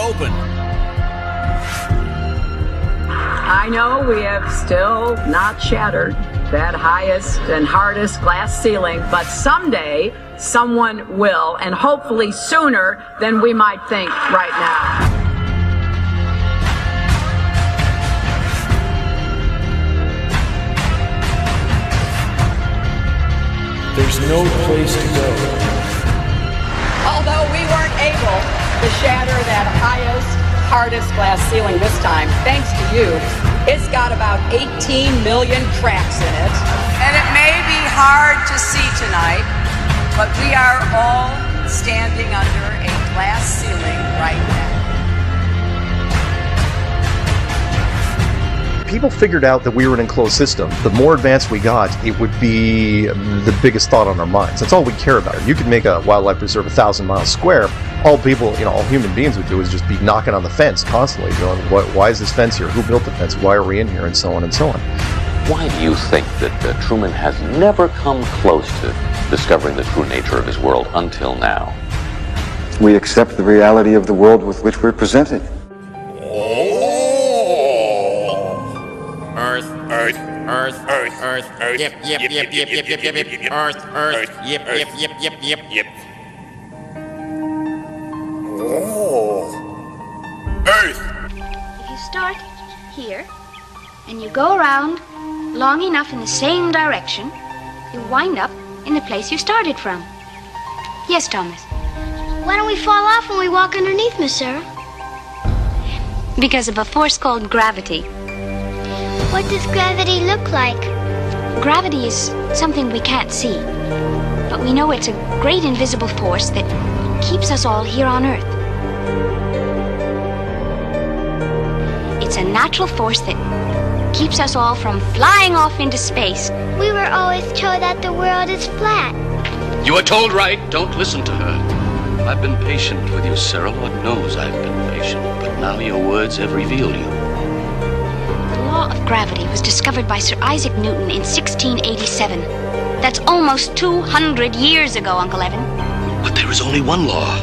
open. I know we have still not shattered that highest and hardest glass ceiling, but someday someone will, and hopefully sooner than we might think right now. There's no place to go. Although we weren't able to shatter that highest, hardest glass ceiling this time, thanks to you, it's got about 18 million cracks in it. And it may be hard to see tonight, but we are all standing under a glass ceiling right now. People figured out that we were an enclosed system. The more advanced we got, it would be the biggest thought on our minds. That's all we care about. You could make a wildlife preserve 1,000 miles square. All people, all human beings would do is just be knocking on the fence constantly, going, why is this fence here? Who built the fence? Why are we in here? And so on and so on. Why do you think that Truman has never come close to discovering the true nature of his world until now? We accept the reality of the world with which we're presented. Earth. Yep. Earth. Yep. Oh. Earth. If you start here and you go around long enough in the same direction, you wind up in the place you started from. Yes, Thomas. Why don't we fall off when we walk underneath, Miss Sarah? Because of a force called gravity. What does gravity look like? Gravity is something we can't see, but we know it's a great invisible force that keeps us all here on Earth. It's a natural force that keeps us all from flying off into space. We were always told that the world is flat. You were told right. Don't listen to her. I've been patient with you, Sarah. Lord knows I've been patient, but now your words have revealed you. The law of gravity was discovered by Sir Isaac Newton in 1687. That's almost 200 years ago, Uncle Evan. But there is only one law.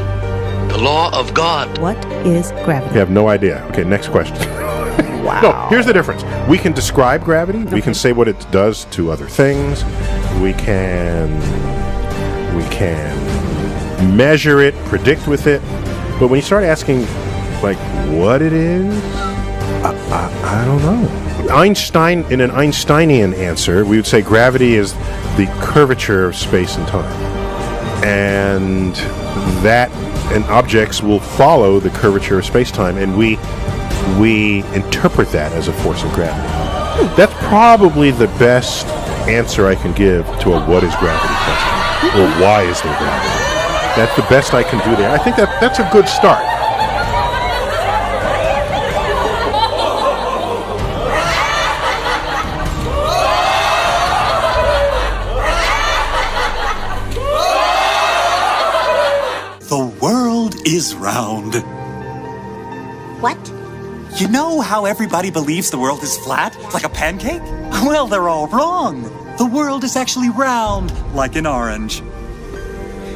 The law of God. What is gravity? I have no idea. Okay, next question. Wow. No, here's the difference. We can describe gravity. Okay. We can say what it does to other things. We can measure it, predict with it. But when you start asking, like, what it is, I don't know. Einstein, in an Einsteinian answer, we would say gravity is the curvature of space and time. And objects will follow the curvature of space-time, and we interpret that as a force of gravity. That's probably the best answer I can give to a what is gravity question, or why is there gravity. That's the best I can do there. I think that's a good start. The world is round. What? You know how everybody believes the world is flat, like a pancake? Well, they're all wrong. The world is actually round, like an orange.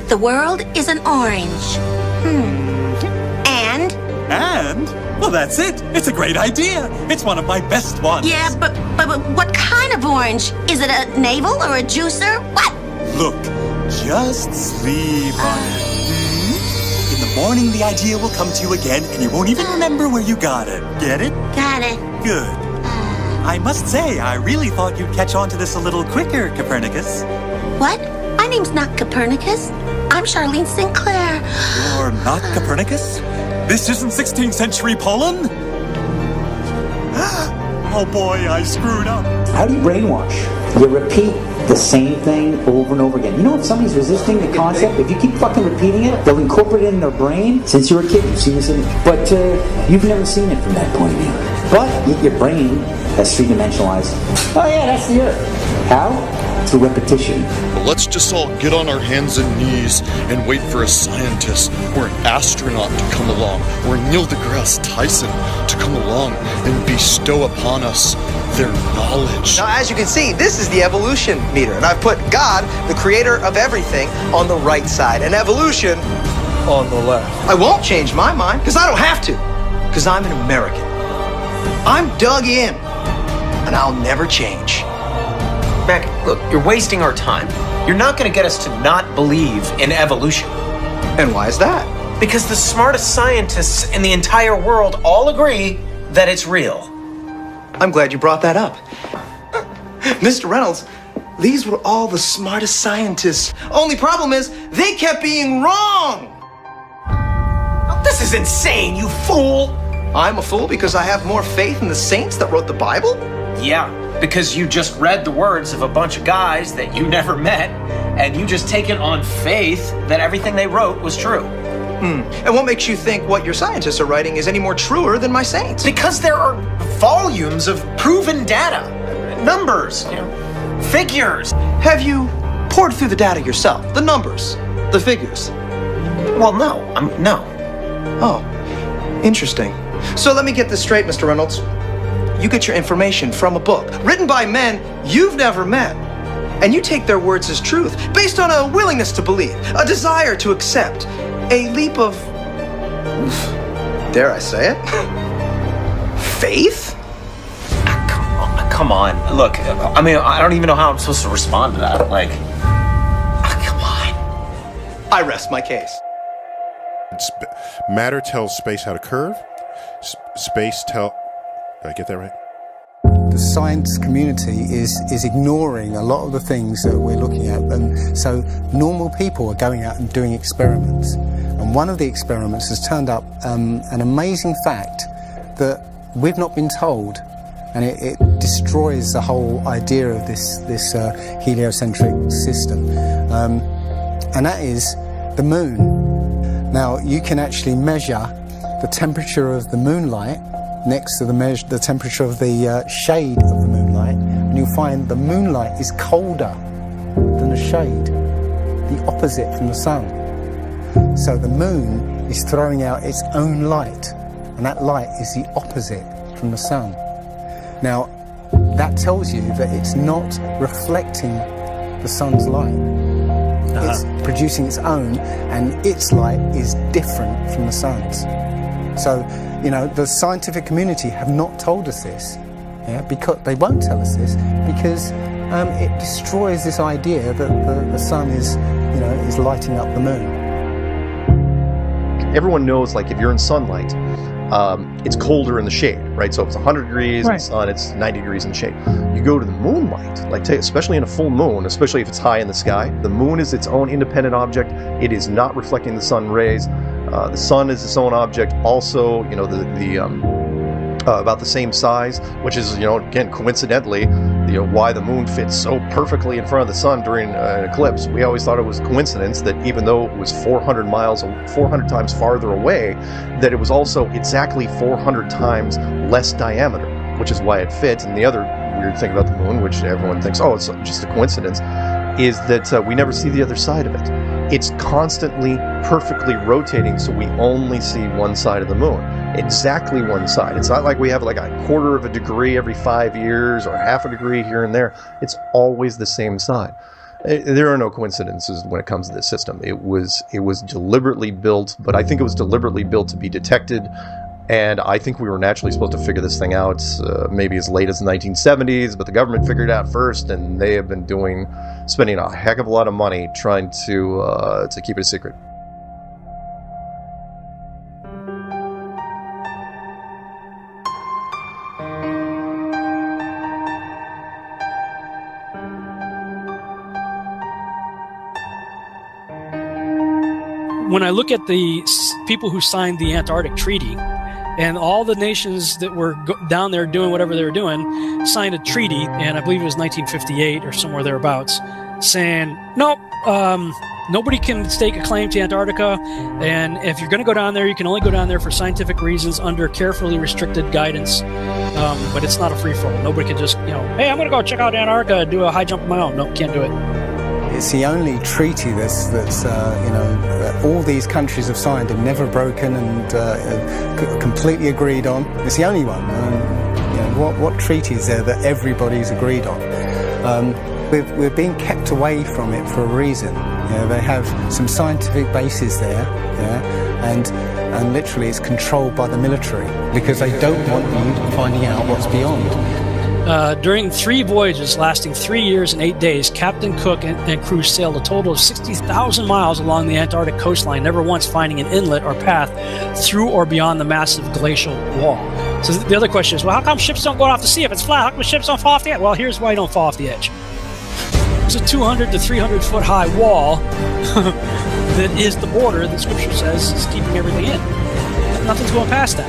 The world is an orange. And? Well, that's it. It's a great idea. It's one of my best ones. Yeah, but what kind of orange? Is it a navel or a juicer? What? Look, just sleep on it. In the morning, the idea will come to you again, and you won't even remember where you got it. Get it? Got it. Good. I must say, I really thought you'd catch on to this a little quicker, Copernicus. What? My name's not Copernicus. I'm Charlene Sinclair. You're not Copernicus? This isn't 16th century Poland? Oh boy, I screwed up. How do you brainwash? You repeat the same thing over and over again. You know, if somebody's resisting the concept, if you keep fucking repeating it, they'll incorporate it in their brain. Since you were a kid, you've seen this image. But you've never seen it from that point of view. But your brain has three-dimensionalized. Oh yeah, that's the Earth. How? Through repetition. Let's just all get on our hands and knees and wait for a scientist or an astronaut to come along, or Neil deGrasse Tyson to come along and bestow upon us their knowledge. Now, as you can see, this is the evolution meter, and I've put God, the creator of everything, on the right side. And evolution on the left. I won't change my mind, because I don't have to. Because I'm an American. I'm dug in. And I'll never change. Mac, look, you're wasting our time. You're not going to get us to not believe in evolution. And why is that? Because the smartest scientists in the entire world all agree that it's real. I'm glad you brought that up. Mr. Reynolds, these were all the smartest scientists. Only problem is, they kept being wrong! Oh, this is insane, you fool! I'm a fool because I have more faith in the saints that wrote the Bible? Yeah, because you just read the words of a bunch of guys that you never met, and you just take it on faith that everything they wrote was true. And what makes you think what your scientists are writing is any more truer than my saints? Because there are volumes of proven data, numbers, figures. Have you poured through the data yourself? The numbers, the figures? Well, no. No. Oh, interesting. So let me get this straight, Mr. Reynolds. You get your information from a book written by men you've never met. And you take their words as truth based on a willingness to believe, a desire to accept, a leap of, dare I say it, faith? Come on. Look, I mean, I don't even know how I'm supposed to respond to that. Like, come on. I rest my case. Matter tells space how to curve. Space tell... Did I get that right? The science community is ignoring a lot of the things that we're looking at, and so normal people are going out and doing experiments. And one of the experiments has turned up an amazing fact that we've not been told, and it destroys the whole idea of this heliocentric system, and that is the moon. Now, you can actually measure the temperature of the moonlight next to the temperature of the shade of the moonlight, and you'll find the moonlight is colder than the shade, the opposite from the sun. So the moon is throwing out its own light, and that light is the opposite from the sun. Now, that tells you that it's not reflecting the sun's light. It's producing its own, and its light is different from the sun's. So, you know, the scientific community have not told us this, because they won't tell us this, because it destroys this idea that the sun is, is lighting up the moon. Everyone knows, like, if you're in sunlight, it's colder in the shade, right? So if it's 100 degrees in the sun, it's 90 degrees in shade. You go to the moonlight, like, especially in a full moon, especially if it's high in the sky, the moon is its own independent object. It is not reflecting the sun rays. The sun is its own object. Also, about the same size, which is, again, coincidentally, why the moon fits so perfectly in front of the sun during an eclipse. We always thought it was coincidence that even though it was 400 times farther away, that it was also exactly 400 times less diameter, which is why it fits. And the other weird thing about the moon, which everyone thinks, oh, it's just a coincidence, is that we never see the other side of it. It's constantly perfectly rotating, so we only see one side of the moon. Exactly one side. It's not like we have like a quarter of a degree every 5 years or half a degree here and there. It's always the same side. There are no coincidences when it comes to this system. It was deliberately built, but I think it was deliberately built to be detected. And I think we were naturally supposed to figure this thing out maybe as late as the 1970s, but the government figured it out first, and they have been spending a heck of a lot of money trying to keep it a secret. When I look at the people who signed the Antarctic Treaty, and all the nations that were down there doing whatever they were doing signed a treaty, and I believe it was 1958 or somewhere thereabouts, saying, nope, nobody can stake a claim to Antarctica, and if you're going to go down there, you can only go down there for scientific reasons under carefully restricted guidance, but it's not a free-for-all. Nobody can just, hey, I'm going to go check out Antarctica and do a high jump of my own. Nope, can't do it. It's the only treaty that's all these countries have signed and never broken and completely agreed on. It's the only one. What treaty is there that everybody's agreed on? We're being kept away from it for a reason. They have some scientific bases there, and literally it's controlled by the military because they don't want you finding out what's beyond. During 3 voyages lasting 3 years and 8 days, Captain Cook and crew sailed a total of 60,000 miles along the Antarctic coastline, never once finding an inlet or path through or beyond the massive glacial wall. So the other question is, well, how come ships don't go off the sea if it's flat? How come ships don't fall off the edge? Well, here's why you don't fall off the edge. There's a 200 to 300 foot high wall that is the border that Scripture says is keeping everything in. Nothing's going past that.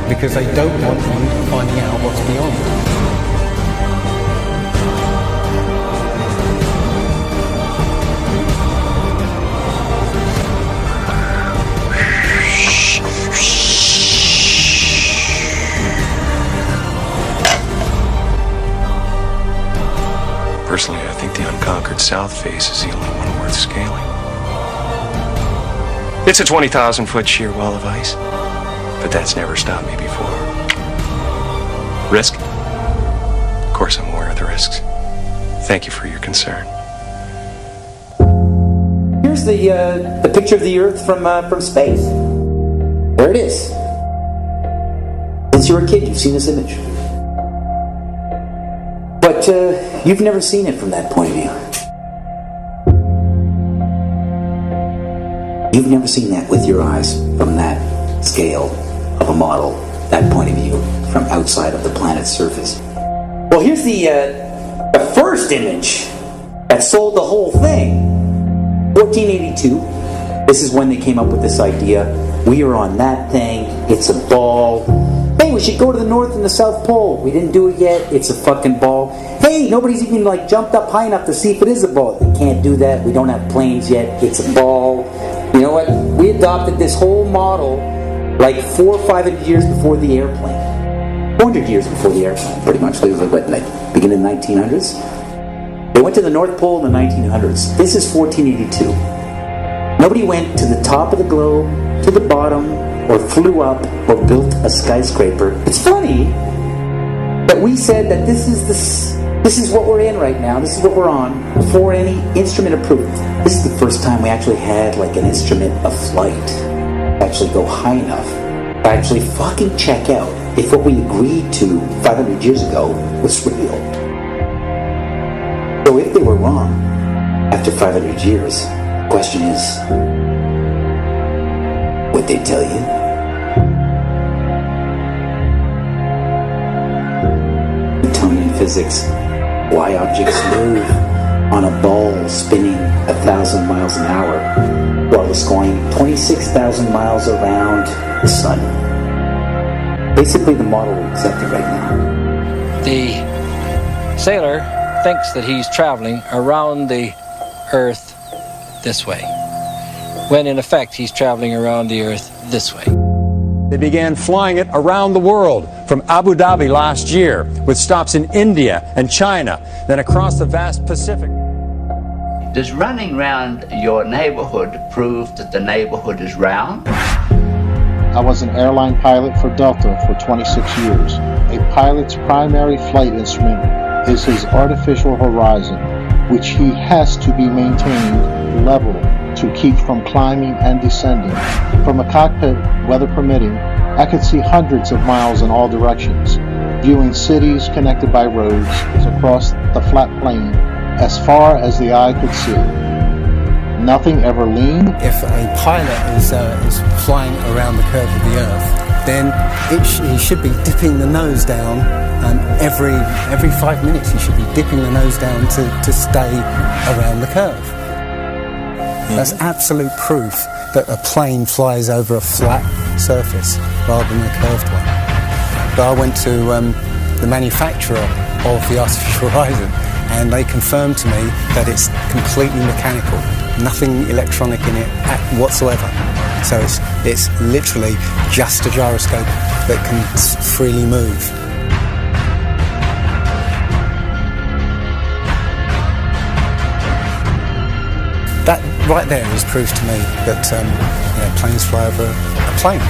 Because they don't want you finding out what's beyond. Personally, I think the unconquered south face is the only one worth scaling. It's a 20,000-foot sheer wall of ice, but that's never stopped me before. Risk? Of course I'm aware of the risks. Thank you for your concern. Here's the picture of the Earth from space. There it is. Since you were a kid, you've seen this image. But you've never seen it from that point of view. You've never seen that with your eyes from that scale of a model, that point of view, from outside of the planet's surface. Well, here's the first image that sold the whole thing. 1482. This is when they came up with this idea. We are on that thing. It's a ball. Hey, we should go to the North and the South Pole. We didn't do it yet. It's a fucking ball. Hey, nobody's even jumped up high enough to see if it is a ball. They can't do that. We don't have planes yet. It's a ball. You know what? We adopted this whole model 400 or 500 years before the airplane. 400 years before the airplane, pretty much. It was beginning of the 1900s. They went to the North Pole in the 1900s. This is 1482. Nobody went to the top of the globe, to the bottom, or flew up, or built a skyscraper. It's funny that we said that this is what we're in right now. This is what we're on before any instrument approved. This is the first time we actually had an instrument of flight to actually go high enough to actually fucking check out if what we agreed to 500 years ago was real. So if they were wrong after 500 years, the question is, would they tell you? Newtonian physics. Why objects move on a ball spinning 1,000 miles an hour while it's going 26,000 miles around the sun. Basically the model we accepted right now. The sailor thinks that he's traveling around the Earth this way, when in effect he's traveling around the Earth this way. They began flying it around the world, from Abu Dhabi last year, with stops in India and China, then across the vast Pacific. Does running round your neighborhood prove that the neighborhood is round? I was an airline pilot for Delta for 26 years. A pilot's primary flight instrument is his artificial horizon, which he has to be maintained level to keep from climbing and descending. From a cockpit, weather permitting, I could see hundreds of miles in all directions, viewing cities connected by roads across the flat plain as far as the eye could see. Nothing ever leaned. If a pilot is flying around the curve of the Earth, then he should be dipping the nose down every 5 minutes. He should be dipping the nose down to stay around the curve. That's absolute proof that a plane flies over a flat surface rather than a curved one. But I went to the manufacturer of the artificial horizon, and they confirmed to me that it's completely mechanical, nothing electronic in it whatsoever. So it's literally just a gyroscope that can freely move. That right there is proof to me that planes fly over a plane.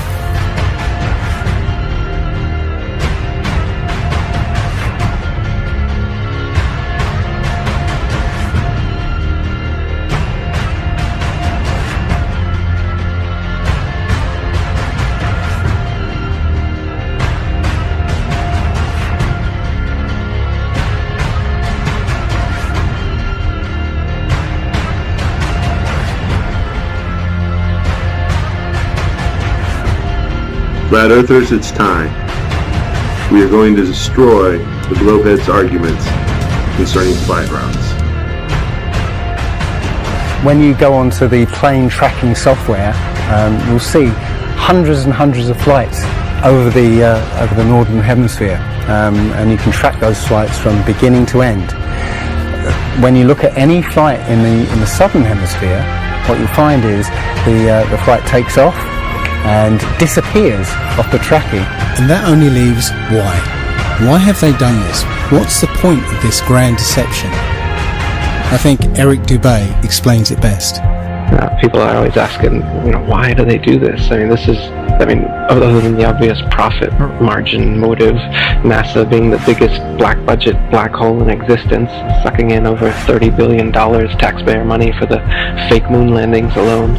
Flat Earthers, it's time. We are going to destroy the Globeheads' arguments concerning flight routes. When you go onto the plane tracking software, you'll see hundreds and hundreds of flights over the northern hemisphere, and you can track those flights from beginning to end. When you look at any flight in the southern hemisphere, what you'll find is the flight takes off and disappears off the tracking. And that only leaves why. Why have they done this? What's the point of this grand deception? I think Eric Dubay explains it best. People are always asking, why do they do this? Other than the obvious profit margin motive, NASA being the biggest black budget black hole in existence, sucking in over $30 billion taxpayer money for the fake moon landings alone.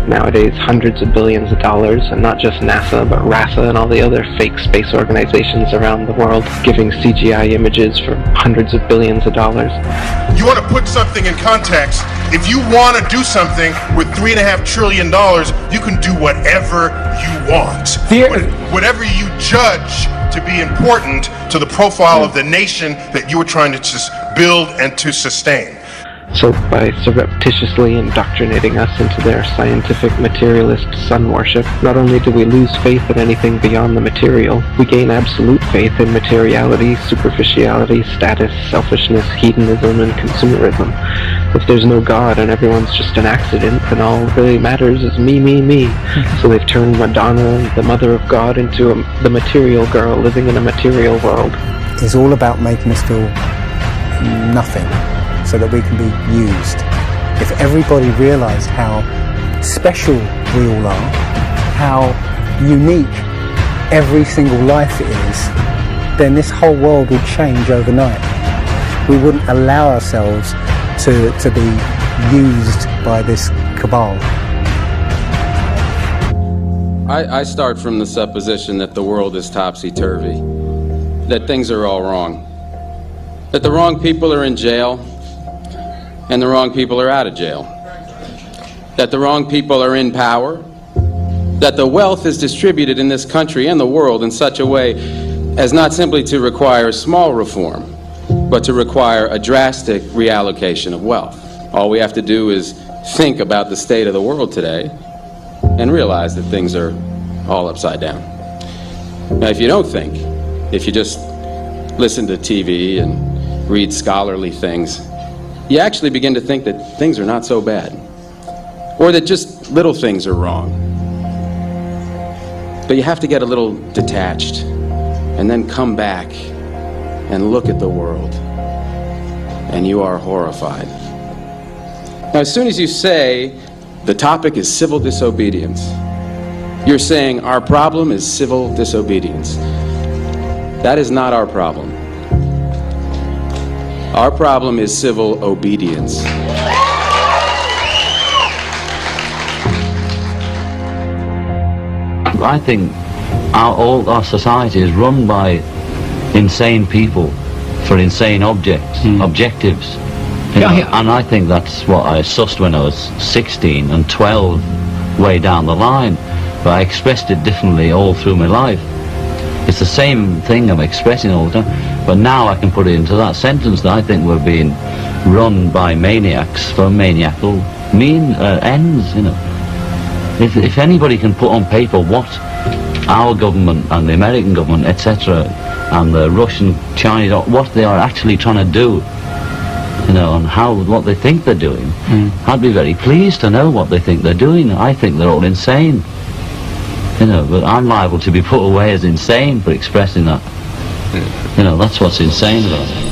Nowadays, hundreds of billions of dollars, and not just NASA, but RASA and all the other fake space organizations around the world giving CGI images for hundreds of billions of dollars. You want to put something in context. If you want to do something with $3.5 trillion, you can do whatever you want. Whatever you judge to be important to the profile of the nation that you are trying to build and to sustain. So by surreptitiously indoctrinating us into their scientific materialist sun worship, not only do we lose faith in anything beyond the material, we gain absolute faith in materiality, superficiality, status, selfishness, hedonism, and consumerism. If there's no God and everyone's just an accident, then all that really matters is me, me, me. So they've turned Madonna, the mother of God, into the material girl living in a material world. It's all about making us feel nothing, so that we can be used. If everybody realised how special we all are, how unique every single life is, then this whole world would change overnight. We wouldn't allow ourselves to be used by this cabal. I start from the supposition that the world is topsy-turvy, that things are all wrong, that the wrong people are in jail, and the wrong people are out of jail, that the wrong people are in power, that the wealth is distributed in this country and the world in such a way as not simply to require small reform, but to require a drastic reallocation of wealth. All we have to do is think about the state of the world today and realize that things are all upside down. Now, if you don't think, if you just listen to TV and read scholarly things, you actually begin to think that things are not so bad, or that just little things are wrong. But you have to get a little detached and then come back and look at the world, and you are horrified. Now, as soon as you say the topic is civil disobedience, you're saying our problem is civil disobedience. That is not our problem. Our problem is civil obedience. I think all our society is run by insane people for insane objectives. And I think that's what I sussed when I was 16 and 12 way down the line, but I expressed it differently all through my life. It's the same thing I'm expressing all the time, but now I can put it into that sentence that I think we're being run by maniacs for maniacal ends, If anybody can put on paper what our government and the American government, etc., and the Russian, Chinese, what they are actually trying to do, and what they think they're doing, I'd be very pleased to know what they think they're doing. I think they're all insane, but I'm liable to be put away as insane for expressing that. That's what's insane about it.